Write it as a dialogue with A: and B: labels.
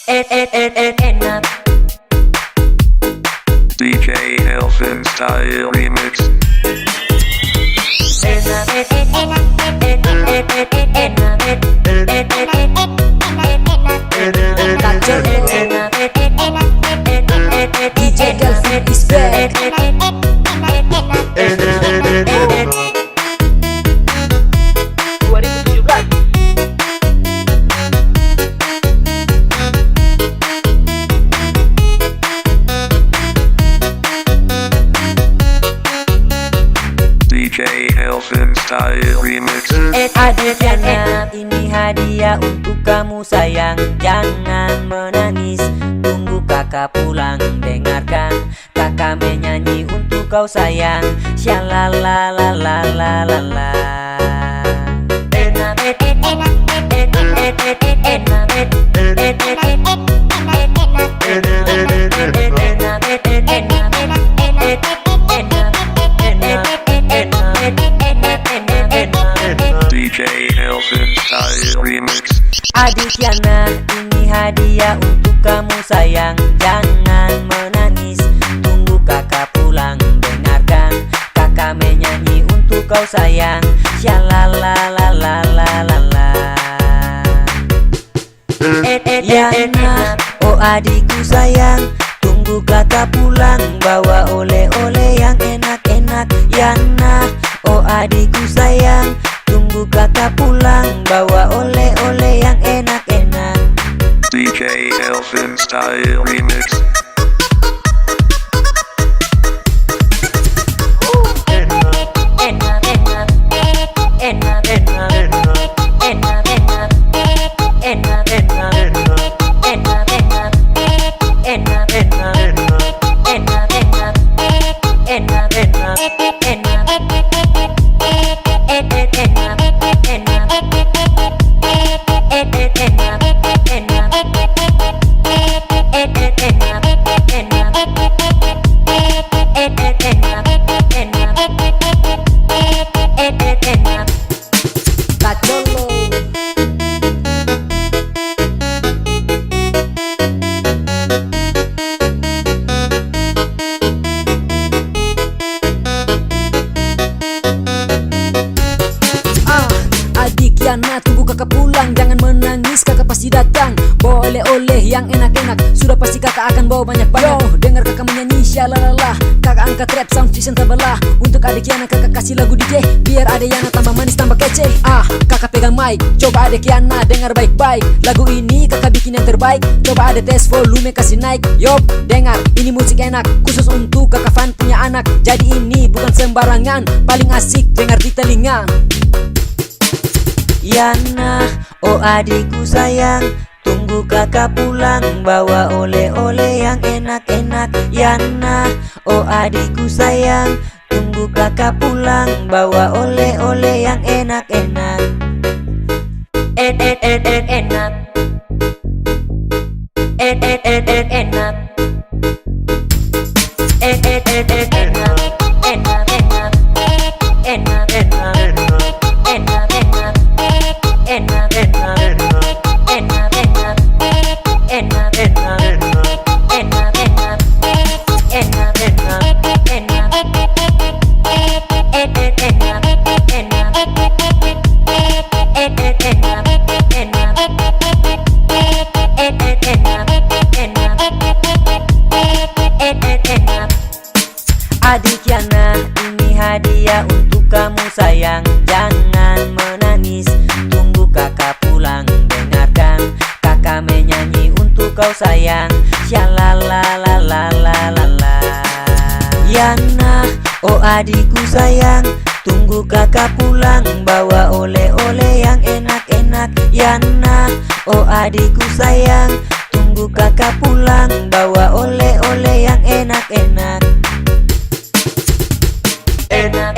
A: Enak.
B: DJ Elfin Style Remix.
A: DJ Elfin is back.
B: DJ Elfin Style Remix.
A: Adriana, ini hadiah untuk kamu sayang. Jangan menangis, tunggu kakak pulang. Dengarkan kakak menyanyi untuk kau sayang. Shalalalalalalalala.
B: DJ Elfin Style Remix.
A: Adriana, ini hadiah untuk kamu sayang. Jangan menangis, tunggu kakak pulang. Dengarkan kakak menyanyi untuk kau sayang. Shalalalalalalalala. Yana, oh adikku sayang, tunggu kakak pulang. Bawa oleh-oleh yang enak-enak. Yana, oh adikku sayang, tunggu kakak pulang. Bawa oleh-oleh yang enak-enak.
B: DJ Elfin Style Remix.
A: Yana, tunggu kakak pulang. Jangan menangis, kakak pasti datang. Bawa oleh-oleh yang enak-enak. Sudah pasti kakak akan bawa banyak banget. Yo, dengar kakak menyanyi syalalala. Kakak angkat rap sound system terbelah. Untuk adik Yana kakak kasih lagu DJ, biar adik Yana tambah manis tambah kece. Kakak pegang mic, coba adik Yana dengar baik-baik. Lagu ini kakak bikin yang terbaik. Coba ada tes volume kasih naik. Yop, dengar ini musik enak, khusus untuk kakak fan punya anak. Jadi ini bukan sembarangan, paling asik dengar di telinga. Yana, oh adikku sayang, tunggu kakak pulang. Bawa oleh-oleh yang enak-enak. Yana, oh adikku sayang, tunggu kakak pulang. Bawa oleh-oleh yang enak-enak. Enak. Enak. Adik Yana, ini hadiah untuk kamu sayang. Jangan menangis, tunggu kakak pulang. Dengarkan kakak menyanyi untuk kau sayang. Shalalalalalalalala. Yana, oh adikku sayang, tunggu kakak pulang. Bawa oleh-oleh yang enak-enak. Yana, oh adikku sayang, tunggu kakak pulang. Bawa oleh-oleh yang enak-enak. Enak.